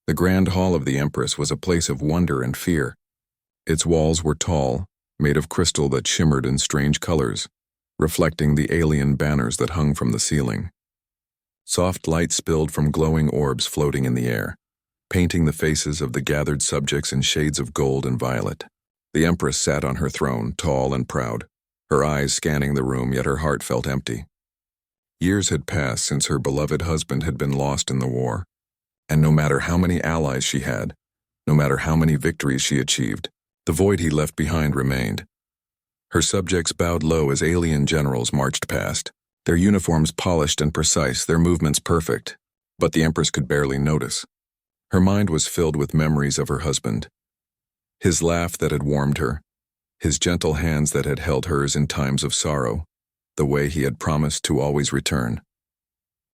The grand hall of the Empress was a place of wonder and fear. Its walls were tall, made of crystal that shimmered in strange colors, reflecting the alien banners that hung from the ceiling. Soft light spilled from glowing orbs floating in the air, painting the faces of the gathered subjects in shades of gold and violet. The Empress sat on her throne, tall and proud, her eyes scanning the room, yet her heart felt empty. Years had passed since her beloved husband had been lost in the war, and no matter how many allies she had, no matter how many victories she achieved, the void he left behind remained. Her subjects bowed low as alien generals marched past, their uniforms polished and precise, their movements perfect, but the Empress could barely notice. Her mind was filled with memories of her husband, his laugh that had warmed her, his gentle hands that had held hers in times of sorrow, the way he had promised to always return.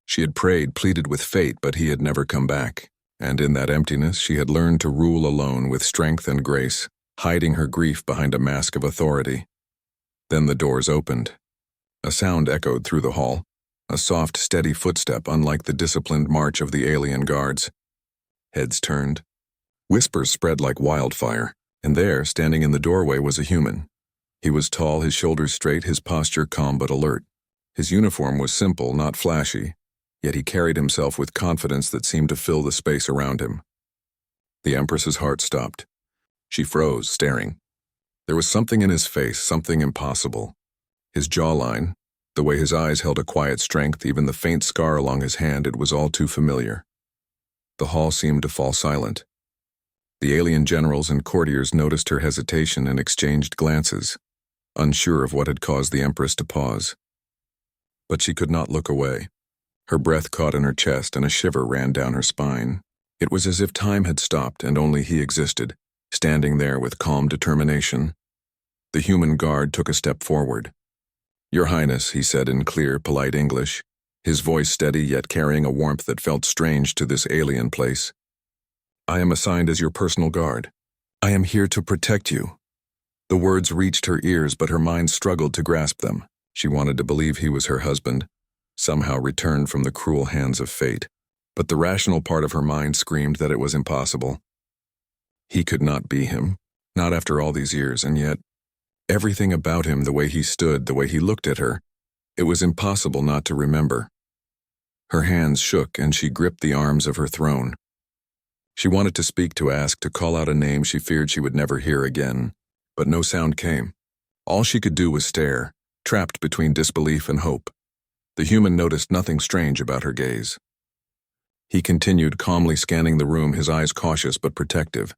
She had prayed, pleaded with fate, but he had never come back, and in that emptiness she had learned to rule alone with strength and grace, hiding her grief behind a mask of authority. Then the doors opened. A sound echoed through the hall, a soft, steady footstep unlike the disciplined march of the alien guards. Heads turned. Whispers spread like wildfire, and there, standing in the doorway, was a human. He was tall, his shoulders straight, his posture calm but alert. His uniform was simple, not flashy, yet he carried himself with confidence that seemed to fill the space around him. The Empress's heart stopped. She froze, staring. There was something in his face, something impossible. His jawline, the way his eyes held a quiet strength, even the faint scar along his hand, it was all too familiar. The hall seemed to fall silent. The alien generals and courtiers noticed her hesitation and exchanged glances, unsure of what had caused the Empress to pause. But she could not look away. Her breath caught in her chest and a shiver ran down her spine. It was as if time had stopped and only he existed, standing there with calm determination. The human guard took a step forward. "Your Highness," he said in clear, polite English, his voice steady yet carrying a warmth that felt strange to this alien place. "I am assigned as your personal guard. I am here to protect you." The words reached her ears, but her mind struggled to grasp them. She wanted to believe he was her husband, somehow returned from the cruel hands of fate. But the rational part of her mind screamed that it was impossible. He could not be him, not after all these years, and yet, everything about him, the way he stood, the way he looked at her, it was impossible not to remember. Her hands shook and she gripped the arms of her throne. She wanted to speak, to ask, to call out a name she feared she would never hear again, but no sound came. All she could do was stare, trapped between disbelief and hope. The human noticed nothing strange about her gaze. He continued calmly scanning the room, his eyes cautious but protective.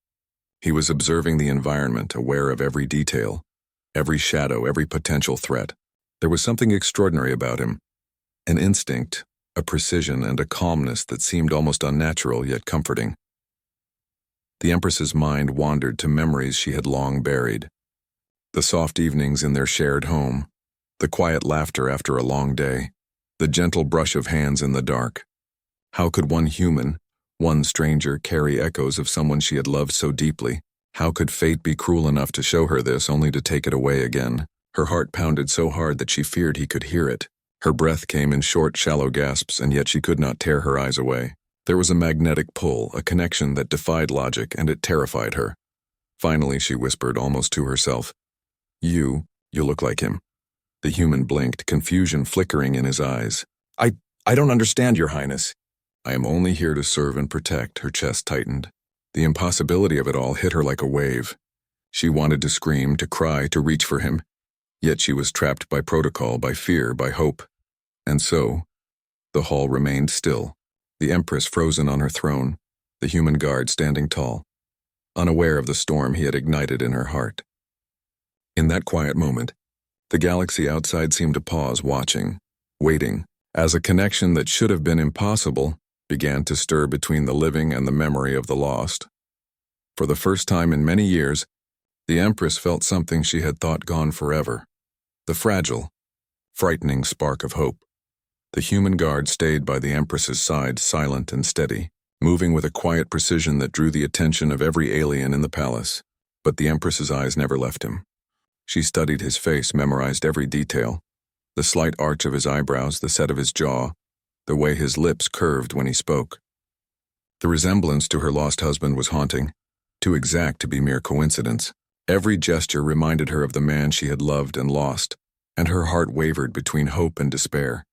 He was observing the environment, aware of every detail, every shadow, every potential threat. There was something extraordinary about him, an instinct, a precision, and a calmness that seemed almost unnatural yet comforting. The Empress's mind wandered to memories she had long buried. The soft evenings in their shared home, the quiet laughter after a long day, the gentle brush of hands in the dark. How could one human, one stranger, carry echoes of someone she had loved so deeply? How could fate be cruel enough to show her this, only to take it away again? Her heart pounded so hard that she feared he could hear it. Her breath came in short, shallow gasps, and yet she could not tear her eyes away. There was a magnetic pull, a connection that defied logic, and it terrified her. Finally, she whispered, almost to herself, You look like him." The human blinked, confusion flickering in his eyes. I don't understand, Your Highness." "I am only here to serve and protect." Her chest tightened. The impossibility of it all hit her like a wave. She wanted to scream, to cry, to reach for him. Yet she was trapped by protocol, by fear, by hope. And so, the hall remained still. The Empress frozen on her throne, the human guard standing tall, unaware of the storm he had ignited in her heart. In that quiet moment, the galaxy outside seemed to pause, watching, waiting, as a connection that should have been impossible began to stir between the living and the memory of the lost. For the first time in many years, the Empress felt something she had thought gone forever, the fragile, frightening spark of hope. The human guard stayed by the Empress's side, silent and steady, moving with a quiet precision that drew the attention of every alien in the palace. But the Empress's eyes never left him. She studied his face, memorized every detail, the slight arch of his eyebrows, the set of his jaw, the way his lips curved when he spoke. The resemblance to her lost husband was haunting, too exact to be mere coincidence. Every gesture reminded her of the man she had loved and lost, and her heart wavered between hope and despair.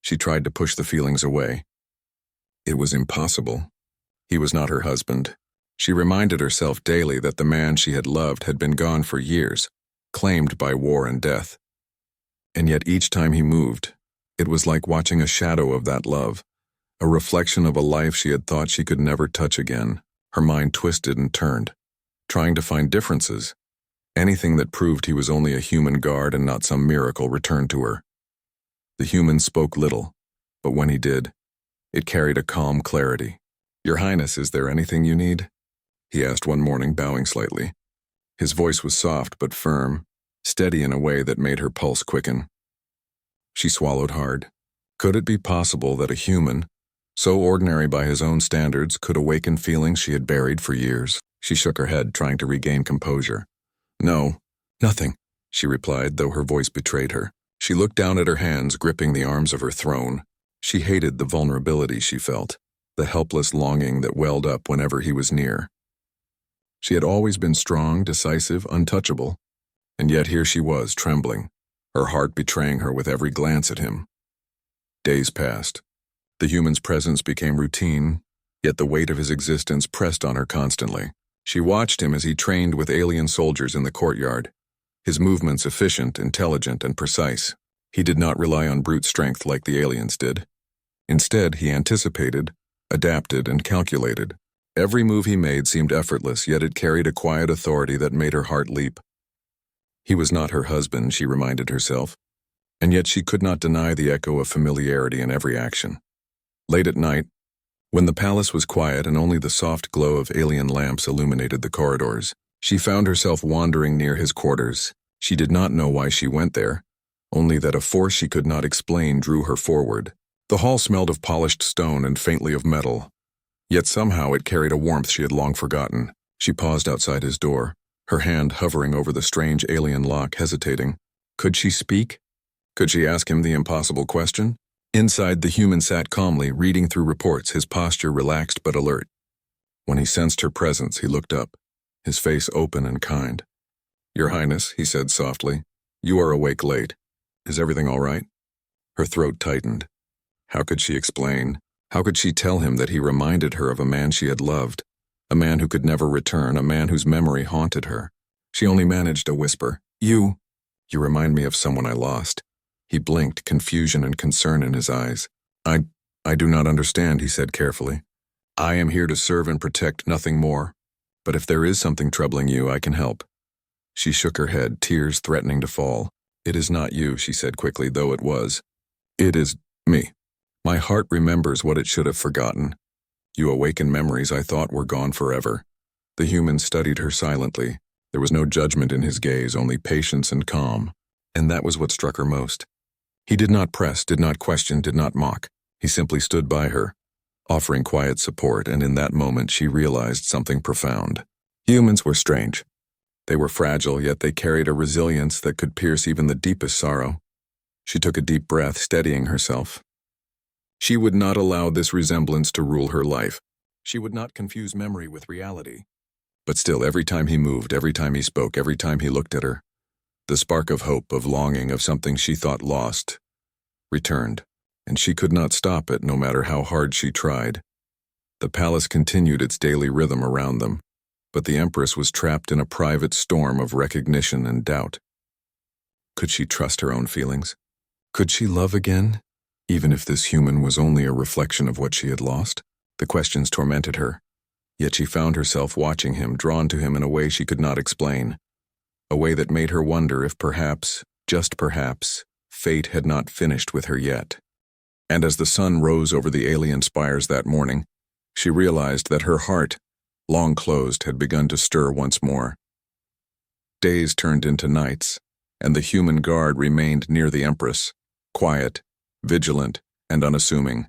She tried to push the feelings away. It was impossible. He was not her husband. She reminded herself daily that the man she had loved had been gone for years, claimed by war and death. And yet each time he moved, it was like watching a shadow of that love, a reflection of a life she had thought she could never touch again. Her mind twisted and turned, trying to find differences. Anything that proved he was only a human guard and not some miracle returned to her. The human spoke little, but when he did, it carried a calm clarity. "Your Highness, is there anything you need?" he asked one morning, bowing slightly. His voice was soft but firm, steady in a way that made her pulse quicken. She swallowed hard. Could it be possible that a human, so ordinary by his own standards, could awaken feelings she had buried for years? She shook her head, trying to regain composure. "No, nothing," she replied, though her voice betrayed her. She looked down at her hands, gripping the arms of her throne. She hated the vulnerability she felt, the helpless longing that welled up whenever he was near. She had always been strong, decisive, untouchable, and yet here she was, trembling, her heart betraying her with every glance at him. Days passed. The human's presence became routine, yet the weight of his existence pressed on her constantly. She watched him as he trained with alien soldiers in the courtyard, his movements efficient, intelligent, and precise. He did not rely on brute strength like the aliens did. Instead, he anticipated, adapted, and calculated. Every move he made seemed effortless, yet it carried a quiet authority that made her heart leap. He was not her husband, she reminded herself, and yet she could not deny the echo of familiarity in every action. Late at night, when the palace was quiet and only the soft glow of alien lamps illuminated the corridors, she found herself wandering near his quarters. She did not know why she went there, only that a force she could not explain drew her forward. The hall smelled of polished stone and faintly of metal, yet somehow it carried a warmth she had long forgotten. She paused outside his door, her hand hovering over the strange alien lock, hesitating. Could she speak? Could she ask him the impossible question? Inside, the human sat calmly, reading through reports, his posture relaxed but alert. When he sensed her presence, he looked up, his face open and kind. "Your Highness," he said softly, "you are awake late. Is everything all right?" Her throat tightened. How could she explain? How could she tell him that he reminded her of a man she had loved, a man who could never return, a man whose memory haunted her? She only managed a whisper. You remind me of someone I lost." He blinked, confusion and concern in his eyes. I do not understand," he said carefully. "I am here to serve and protect, nothing more. But if there is something troubling you, I can help." She shook her head, tears threatening to fall. "It is not you," she said quickly, though it was. "It is me. My heart remembers what it should have forgotten. You awaken memories I thought were gone forever." The human studied her silently. There was no judgment in his gaze, only patience and calm. And that was what struck her most. He did not press, did not question, did not mock. He simply stood by her, offering quiet support, and in that moment she realized something profound. Humans were strange. They were fragile, yet they carried a resilience that could pierce even the deepest sorrow. She took a deep breath, steadying herself. She would not allow this resemblance to rule her life. She would not confuse memory with reality. But still, every time he moved, every time he spoke, every time he looked at her, the spark of hope, of longing, of something she thought lost, returned, and she could not stop it no matter how hard she tried. The palace continued its daily rhythm around them, but the Empress was trapped in a private storm of recognition and doubt. Could she trust her own feelings? Could she love again, even if this human was only a reflection of what she had lost? The questions tormented her, yet she found herself watching him, drawn to him in a way she could not explain. A way that made her wonder if perhaps, just perhaps, fate had not finished with her yet. And as the sun rose over the alien spires that morning, she realized that her heart, long closed, had begun to stir once more. Days turned into nights, and the human guard remained near the Empress, quiet, vigilant, and unassuming.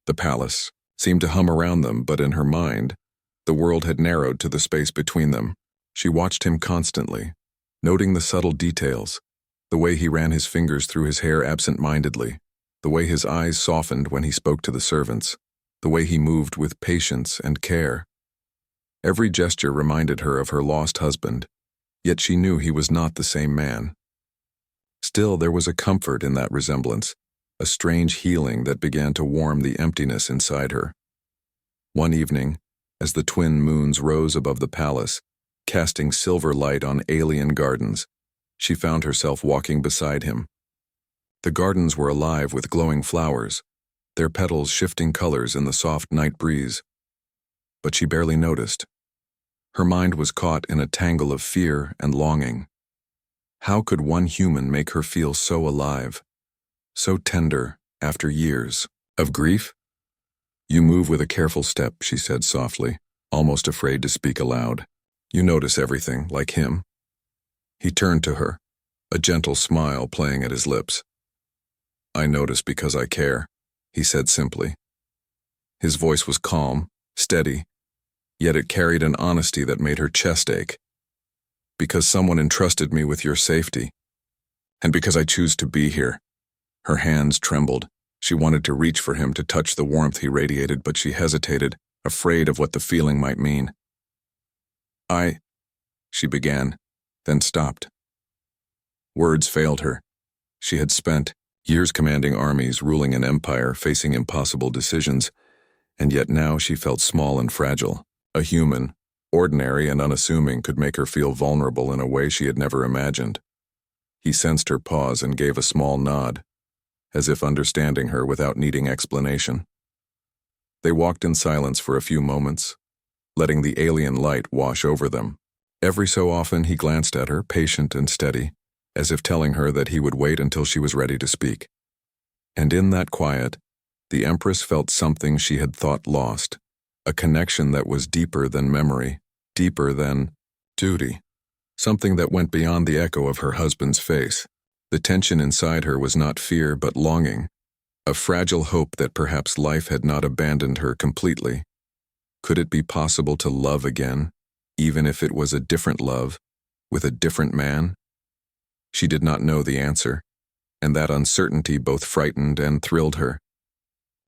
The palace seemed to hum around them, but in her mind, the world had narrowed to the space between them. She watched him constantly, noting the subtle details, the way he ran his fingers through his hair absent-mindedly, the way his eyes softened when he spoke to the servants. the way he moved with patience and care. Every gesture reminded her of her lost husband, yet she knew he was not the same man. Still, there was a comfort in that resemblance, a strange healing that began to warm the emptiness inside her. One evening, as the twin moons rose above the palace, casting silver light on alien gardens, she found herself walking beside him. The gardens were alive with glowing flowers, their petals shifting colors in the soft night breeze. But she barely noticed. Her mind was caught in a tangle of fear and longing. How could one human make her feel so alive, so tender after years of grief? "You move with a careful step," she said softly, almost afraid to speak aloud. "You notice everything, like him." He turned to her, a gentle smile playing at his lips. "I notice because I care," he said simply. His voice was calm, steady, yet it carried an honesty that made her chest ache. "Because someone entrusted me with your safety, and because I choose to be here." Her hands trembled. She wanted to reach for him to touch the warmth he radiated, but she hesitated, afraid of what the feeling might mean. She began, then stopped. Words failed her. She had spent years commanding armies, ruling an empire, facing impossible decisions, and yet now she felt small and fragile. A human, ordinary and unassuming, could make her feel vulnerable in a way she had never imagined. He sensed her pause and gave a small nod, as if understanding her without needing explanation. They walked in silence for a few moments, letting the alien light wash over them. Every so often he glanced at her, patient and steady, as if telling her that he would wait until she was ready to speak. And in that quiet, the Empress felt something she had thought lost, a connection that was deeper than memory, deeper than duty, something that went beyond the echo of her husband's face. The tension inside her was not fear but longing, a fragile hope that perhaps life had not abandoned her completely. Could it be possible to love again, even if it was a different love, with a different man? She did not know the answer, and that uncertainty both frightened and thrilled her.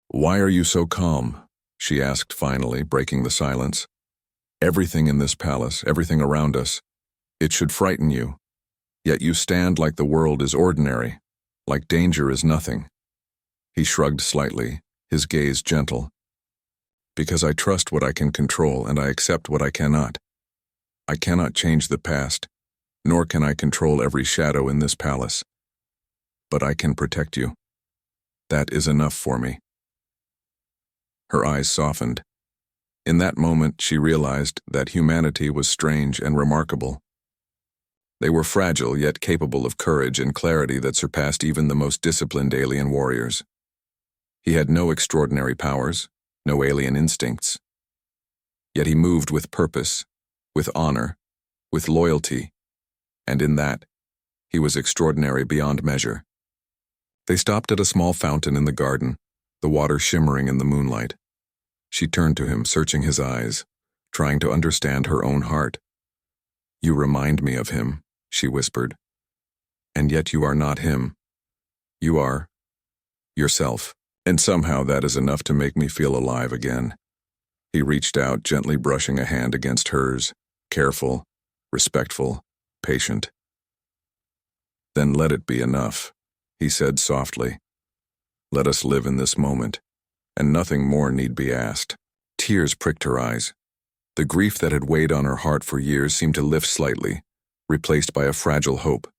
"Why are you so calm?" she asked finally, breaking the silence. "Everything in this palace, everything around us, it should frighten you. Yet you stand like the world is ordinary, like danger is nothing." He shrugged slightly, his gaze gentle. "Because I trust what I can control and I accept what I cannot. I cannot change the past, nor can I control every shadow in this palace. But I can protect you. That is enough for me." Her eyes softened. In that moment, she realized that humanity was strange and remarkable. They were fragile, yet capable of courage and clarity that surpassed even the most disciplined alien warriors. He had no extraordinary powers, no alien instincts. Yet he moved with purpose, with honor, with loyalty, and in that, he was extraordinary beyond measure. They stopped at a small fountain in the garden, the water shimmering in the moonlight. She turned to him, searching his eyes, trying to understand her own heart. "You remind me of him," she whispered. "And yet you are not him. You are yourself. And somehow that is enough to make me feel alive again." He reached out, gently brushing a hand against hers, careful, respectful, patient. "Then let it be enough," he said softly. "Let us live in this moment, and nothing more need be asked." Tears pricked her eyes. The grief that had weighed on her heart for years seemed to lift slightly, replaced by a fragile hope.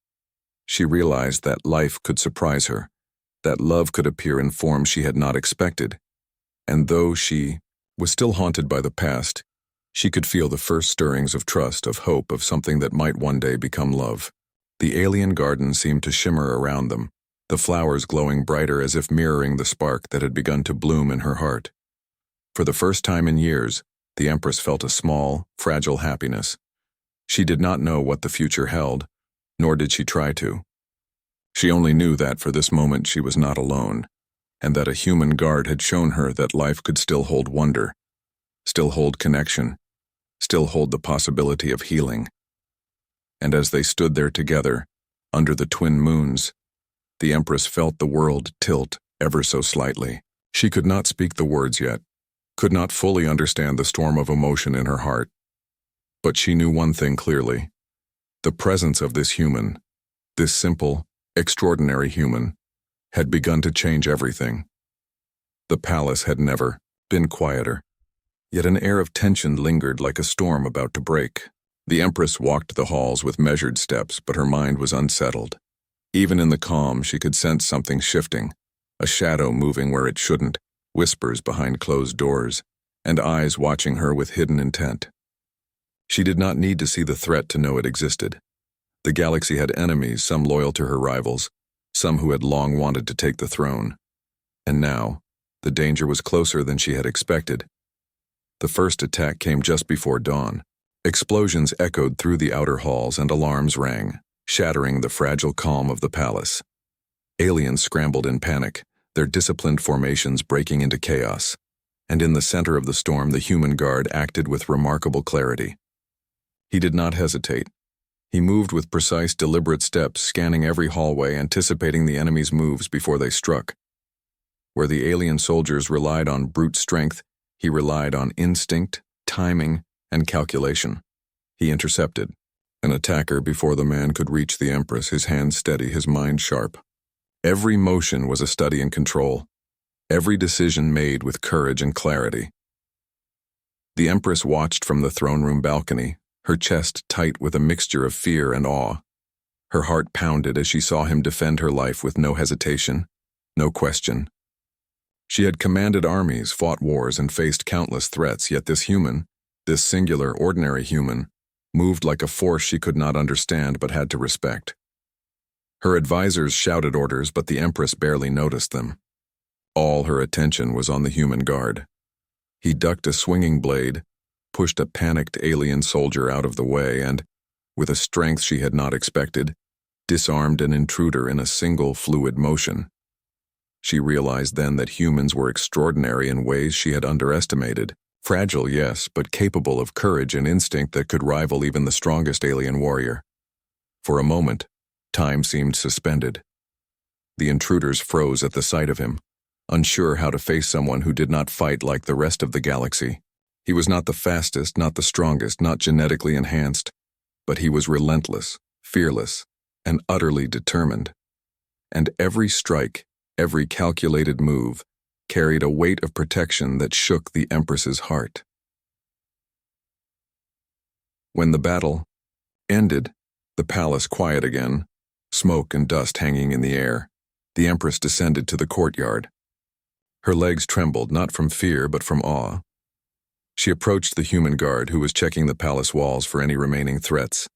She realized that life could surprise her, that love could appear in forms she had not expected, and though she was still haunted by the past, she could feel the first stirrings of trust, of hope, of something that might one day become love. The alien garden seemed to shimmer around them, the flowers glowing brighter as if mirroring the spark that had begun to bloom in her heart. For the first time in years, the Empress felt a small, fragile happiness. She did not know what the future held, nor did she try to. She only knew that for this moment she was not alone, and that a human guard had shown her that life could still hold wonder, still hold connection, still hold the possibility of healing. And as they stood there together, under the twin moons, the Empress felt the world tilt ever so slightly. She could not speak the words yet, could not fully understand the storm of emotion in her heart. But she knew one thing clearly. The presence of this human, this simple, extraordinary human, had begun to change everything. The palace had never been quieter, yet an air of tension lingered like a storm about to break. The Empress walked the halls with measured steps, but her mind was unsettled. Even in the calm, she could sense something shifting, a shadow moving where it shouldn't, whispers behind closed doors, and eyes watching her with hidden intent. She did not need to see the threat to know it existed. The galaxy had enemies, some loyal to her rivals, some who had long wanted to take the throne. And now, the danger was closer than she had expected. The first attack came just before dawn. Explosions echoed through the outer halls and alarms rang, shattering the fragile calm of the palace. Aliens scrambled in panic, their disciplined formations breaking into chaos. And in the center of the storm, the human guard acted with remarkable clarity. He did not hesitate. He moved with precise, deliberate steps, scanning every hallway, anticipating the enemy's moves before they struck. Where the alien soldiers relied on brute strength, he relied on instinct, timing, and calculation. He intercepted, an attacker before the man could reach the Empress, his hands steady, his mind sharp. Every motion was a study in control, every decision made with courage and clarity. The Empress watched from the throne room balcony, her chest tight with a mixture of fear and awe. Her heart pounded as she saw him defend her life with no hesitation, no question. She had commanded armies, fought wars, and faced countless threats, yet this human, this singular, ordinary human, moved like a force she could not understand but had to respect. Her advisors shouted orders, but the Empress barely noticed them. All her attention was on the human guard. He ducked a swinging blade, pushed a panicked alien soldier out of the way, and, with a strength she had not expected, disarmed an intruder in a single fluid motion. She realized then that humans were extraordinary in ways she had underestimated. Fragile, yes, but capable of courage and instinct that could rival even the strongest alien warrior. For a moment, time seemed suspended. The intruders froze at the sight of him, unsure how to face someone who did not fight like the rest of the galaxy. He was not the fastest, not the strongest, not genetically enhanced, but he was relentless, fearless, and utterly determined. And every strike, every calculated move, carried a weight of protection that shook the Empress's heart. When the battle ended, the palace quiet again, smoke and dust hanging in the air, the Empress descended to the courtyard. Her legs trembled, not from fear but from awe. She approached the human guard who was checking the palace walls for any remaining threats.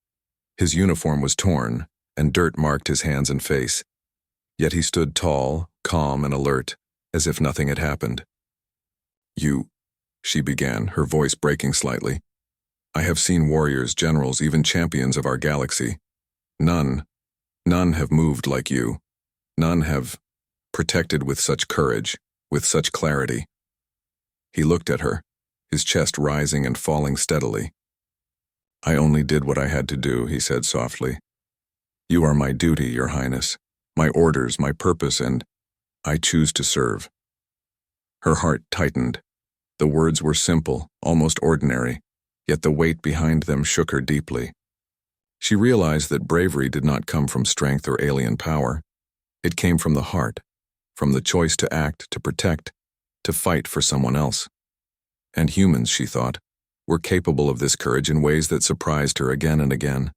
His uniform was torn, and dirt marked his hands and face. Yet he stood tall, calm, and alert, as if nothing had happened. "You," she began, her voice breaking slightly. "I have seen warriors, generals, even champions of our galaxy. None have moved like you. None have protected with such courage, with such clarity." He looked at her, his chest rising and falling steadily. "I only did what I had to do," he said softly. "You are my duty, Your Highness, my orders, my purpose, and I choose to serve." Her heart tightened. The words were simple, almost ordinary, yet the weight behind them shook her deeply. She realized that bravery did not come from strength or alien power. It came from the heart, from the choice to act, to protect, to fight for someone else. And humans, she thought, were capable of this courage in ways that surprised her again and again.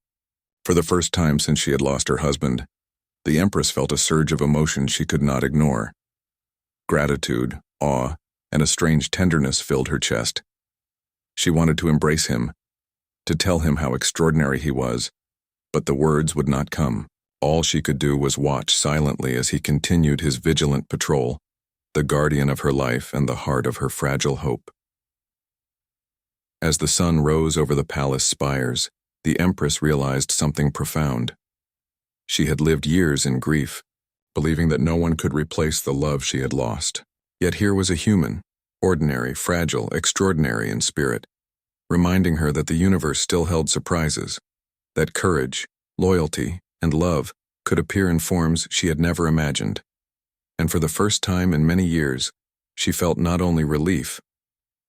For the first time since she had lost her husband, the Empress felt a surge of emotion she could not ignore. Gratitude, awe, and a strange tenderness filled her chest. She wanted to embrace him, to tell him how extraordinary he was, but the words would not come. All she could do was watch silently as he continued his vigilant patrol, the guardian of her life and the heart of her fragile hope. As the sun rose over the palace spires, the Empress realized something profound. She had lived years in grief, believing that no one could replace the love she had lost. Yet here was a human, ordinary, fragile, extraordinary in spirit, reminding her that the universe still held surprises, that courage, loyalty, and love could appear in forms she had never imagined. And for the first time in many years, she felt not only relief,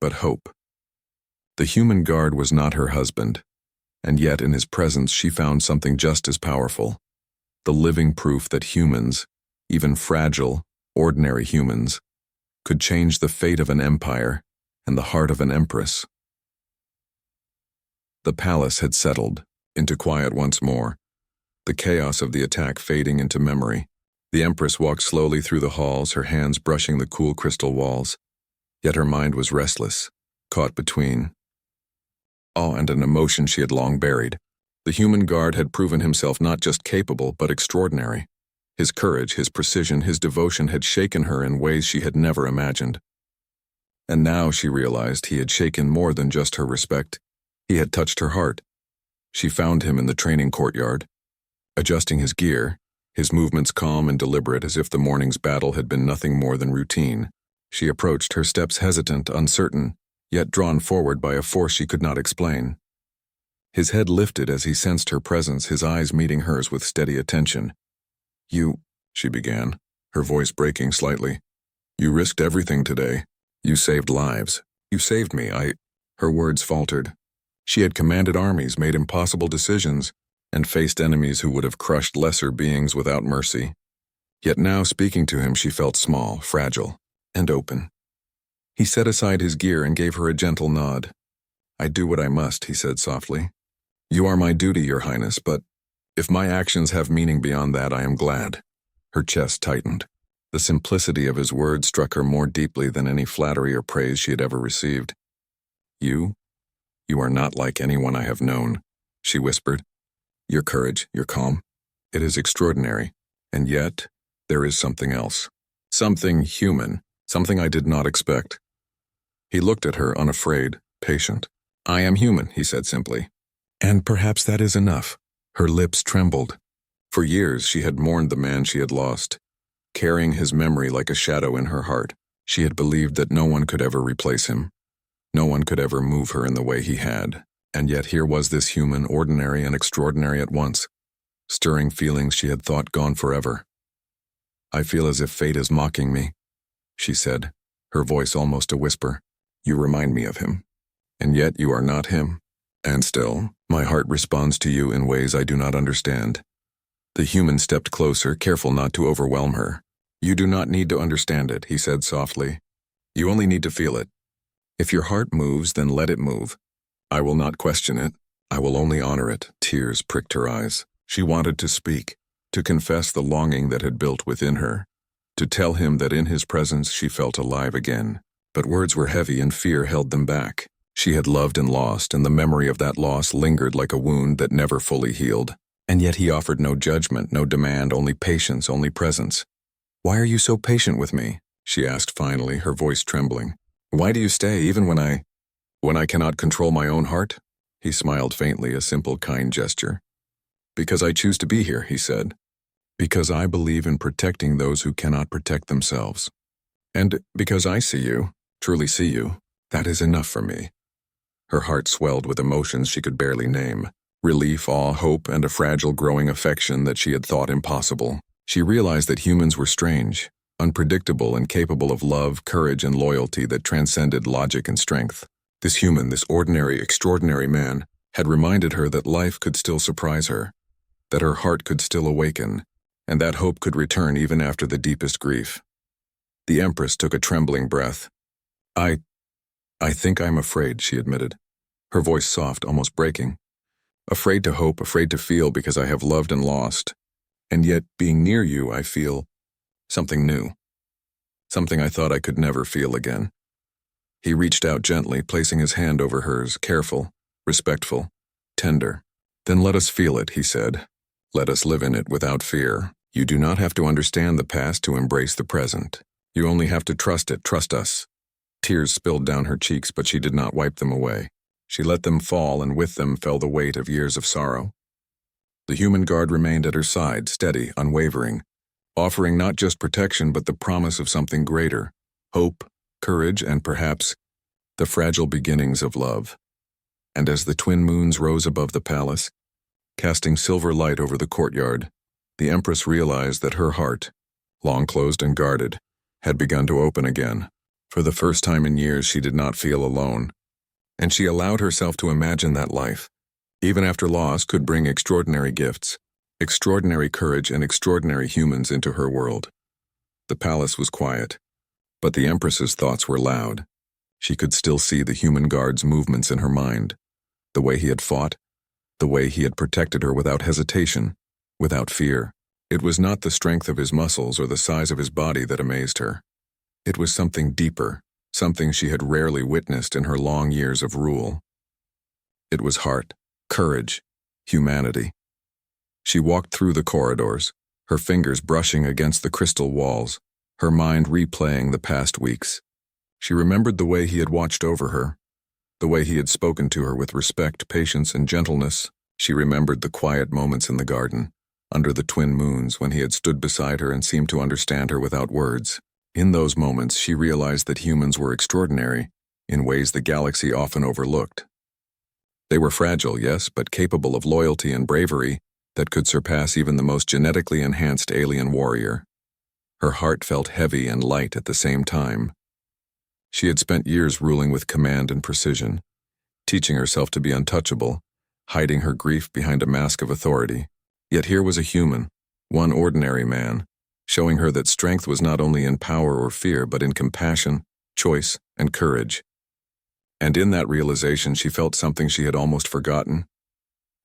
but hope. The human guard was not her husband, and yet in his presence she found something just as powerful, the living proof that humans, even fragile, ordinary humans, could change the fate of an empire and the heart of an empress. The palace had settled into quiet once more, the chaos of the attack fading into memory. The Empress walked slowly through the halls, her hands brushing the cool crystal walls, yet her mind was restless, caught between awe and an emotion she had long buried. The human guard had proven himself not just capable, but extraordinary. His courage, his precision, his devotion had shaken her in ways she had never imagined. And now she realized he had shaken more than just her respect. He had touched her heart. She found him in the training courtyard, adjusting his gear, his movements calm and deliberate as if the morning's battle had been nothing more than routine. She approached, her steps hesitant, uncertain, yet drawn forward by a force she could not explain. His head lifted as he sensed her presence, his eyes meeting hers with steady attention. "You," she began, her voice breaking slightly. "You risked everything today. You saved lives. You saved me. Her words faltered. She had commanded armies, made impossible decisions, and faced enemies who would have crushed lesser beings without mercy. Yet now, speaking to him, she felt small, fragile, and open. He set aside his gear and gave her a gentle nod. "I do what I must," he said softly. "You are my duty, Your Highness, but if my actions have meaning beyond that, I am glad." Her chest tightened. The simplicity of his words struck her more deeply than any flattery or praise she had ever received. You are not like anyone I have known," she whispered. "Your courage, your calm, it is extraordinary, and yet there is something else. Something human, something I did not expect." He looked at her, unafraid, patient. "I am human," he said simply. "And perhaps that is enough." Her lips trembled. For years she had mourned the man she had lost, carrying his memory like a shadow in her heart. She had believed that no one could ever replace him. No one could ever move her in the way he had. And yet here was this human, ordinary and extraordinary at once, stirring feelings she had thought gone forever. "I feel as if fate is mocking me," she said, her voice almost a whisper. "You remind me of him. And yet you are not him. And still, my heart responds to you in ways I do not understand." The human stepped closer, careful not to overwhelm her. "You do not need to understand it," he said softly. "You only need to feel it. If your heart moves, then let it move. I will not question it. I will only honor it." Tears pricked her eyes. She wanted to speak, to confess the longing that had built within her, to tell him that in his presence she felt alive again. But words were heavy and fear held them back. She had loved and lost, and the memory of that loss lingered like a wound that never fully healed. And yet he offered no judgment, no demand, only patience, only presence. "Why are you so patient with me?" she asked finally, her voice trembling. "Why do you stay even when I cannot control my own heart?" He smiled faintly, a simple, kind gesture. "Because I choose to be here," he said. "Because I believe in protecting those who cannot protect themselves. And because I see you, truly see you, that is enough for me." Her heart swelled with emotions she could barely name. Relief, awe, hope, and a fragile growing affection that she had thought impossible. She realized that humans were strange, unpredictable, and capable of love, courage, and loyalty that transcended logic and strength. This human, this ordinary, extraordinary man, had reminded her that life could still surprise her, that her heart could still awaken, and that hope could return even after the deepest grief. The Empress took a trembling breath. I think I'm afraid," she admitted, her voice soft, almost breaking. "Afraid to hope, afraid to feel because I have loved and lost. And yet, being near you, I feel something new. Something I thought I could never feel again." He reached out gently, placing his hand over hers, careful, respectful, tender. "Then let us feel it," he said. "Let us live in it without fear. You do not have to understand the past to embrace the present. You only have to trust it, trust us." Tears spilled down her cheeks, but she did not wipe them away. She let them fall, and with them fell the weight of years of sorrow. The human guard remained at her side, steady, unwavering, offering not just protection but the promise of something greater, hope, courage, and perhaps the fragile beginnings of love. And as the twin moons rose above the palace, casting silver light over the courtyard, the Empress realized that her heart, long closed and guarded, had begun to open again. For the first time in years, she did not feel alone, and she allowed herself to imagine that life, even after loss, could bring extraordinary gifts, extraordinary courage, and extraordinary humans into her world. The palace was quiet, but the Empress's thoughts were loud. She could still see the human guard's movements in her mind, the way he had fought, the way he had protected her without hesitation, without fear. It was not the strength of his muscles or the size of his body that amazed her. It was something deeper, something she had rarely witnessed in her long years of rule. It was heart, courage, humanity. She walked through the corridors, her fingers brushing against the crystal walls, her mind replaying the past weeks. She remembered the way he had watched over her, the way he had spoken to her with respect, patience, and gentleness. She remembered the quiet moments in the garden, under the twin moons, when he had stood beside her and seemed to understand her without words. In those moments, she realized that humans were extraordinary, in ways the galaxy often overlooked. They were fragile, yes, but capable of loyalty and bravery that could surpass even the most genetically enhanced alien warrior. Her heart felt heavy and light at the same time. She had spent years ruling with command and precision, teaching herself to be untouchable, hiding her grief behind a mask of authority. Yet here was a human, one ordinary man, showing her that strength was not only in power or fear, but in compassion, choice, and courage. And in that realization, she felt something she had almost forgotten: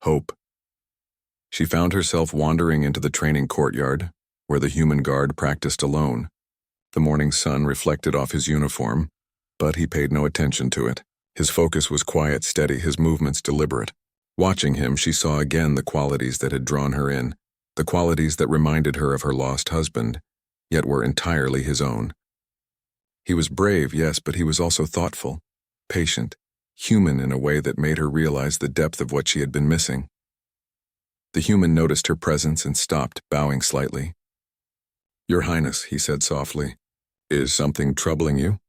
hope. She found herself wandering into the training courtyard, where the human guard practiced alone. The morning sun reflected off his uniform, but he paid no attention to it. His focus was quiet, steady, his movements deliberate. Watching him, she saw again the qualities that had drawn her in, the qualities that reminded her of her lost husband, yet were entirely his own. He was brave, yes, but he was also thoughtful, patient, human in a way that made her realize the depth of what she had been missing. The human noticed her presence and stopped, bowing slightly. "Your Highness," he said softly, "is something troubling you?"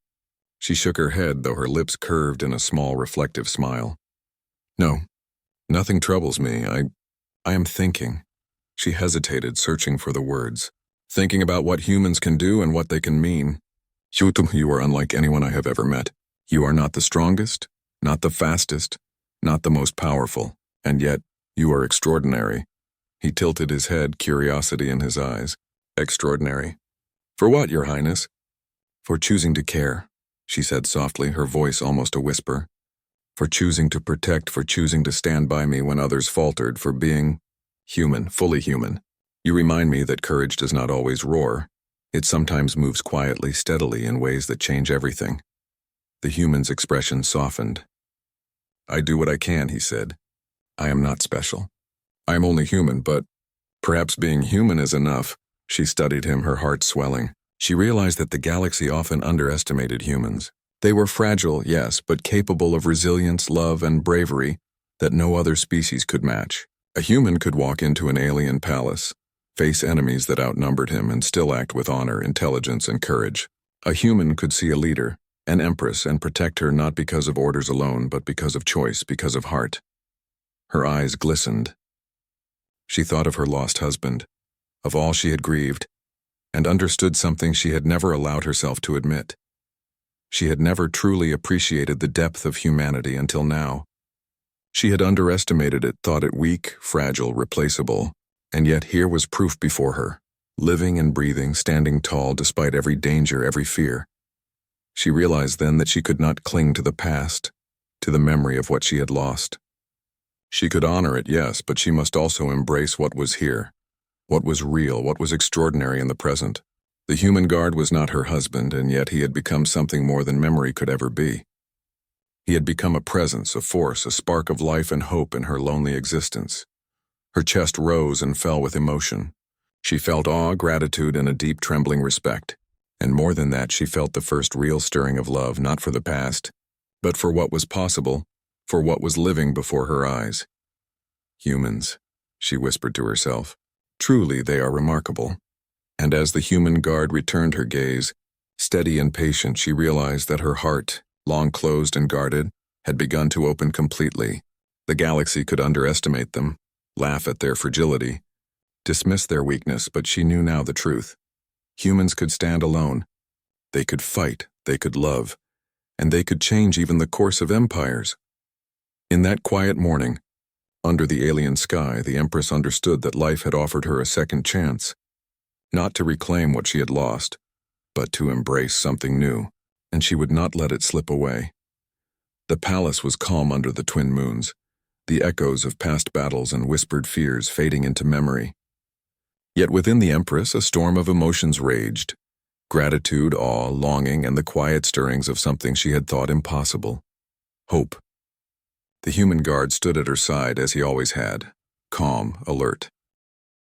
She shook her head, though her lips curved in a small reflective smile. "No, nothing troubles me. I am thinking." She hesitated, searching for the words. "Thinking about what humans can do and what they can mean. You are unlike anyone I have ever met. You are not the strongest, not the fastest, not the most powerful, and yet you are extraordinary." He tilted his head, curiosity in his eyes. "Extraordinary? For what, Your Highness?" "For choosing to care," she said softly, her voice almost a whisper. "For choosing to protect, for choosing to stand by me when others faltered, for being human, fully human. You remind me that courage does not always roar. It sometimes moves quietly, steadily, in ways that change everything." The human's expression softened. "I do what I can," he said. "I am not special. I am only human, but perhaps being human is enough." She studied him, her heart swelling. She realized that the galaxy often underestimated humans. They were fragile, yes, but capable of resilience, love, and bravery that no other species could match. A human could walk into an alien palace, face enemies that outnumbered him, and still act with honor, intelligence, and courage. A human could see a leader, an empress, and protect her not because of orders alone, but because of choice, because of heart. Her eyes glistened. She thought of her lost husband, of all she had grieved, and understood something she had never allowed herself to admit. She had never truly appreciated the depth of humanity until now. She had underestimated it, thought it weak, fragile, replaceable, and yet here was proof before her, living and breathing, standing tall despite every danger, every fear. She realized then that she could not cling to the past, to the memory of what she had lost. She could honor it, yes, but she must also embrace what was here, what was real, what was extraordinary in the present. The human guard was not her husband, and yet he had become something more than memory could ever be. He had become a presence, a force, a spark of life and hope in her lonely existence. Her chest rose and fell with emotion. She felt awe, gratitude, and a deep trembling respect. And more than that, she felt the first real stirring of love, not for the past, but for what was possible, for what was living before her eyes. "Humans," she whispered to herself. "Truly they are remarkable." And as the human guard returned her gaze, steady and patient, she realized that her heart, long closed and guarded, had begun to open completely. The galaxy could underestimate them, laugh at their fragility, dismiss their weakness, but she knew now the truth. Humans could stand alone. They could fight, they could love, and they could change even the course of empires. In that quiet morning, under the alien sky, the Empress understood that life had offered her a second chance, not to reclaim what she had lost, but to embrace something new, and she would not let it slip away. The palace was calm under the twin moons, the echoes of past battles and whispered fears fading into memory. Yet within the Empress, a storm of emotions raged: gratitude, awe, longing, and the quiet stirrings of something she had thought impossible: hope. The human guard stood at her side as he always had, calm, alert.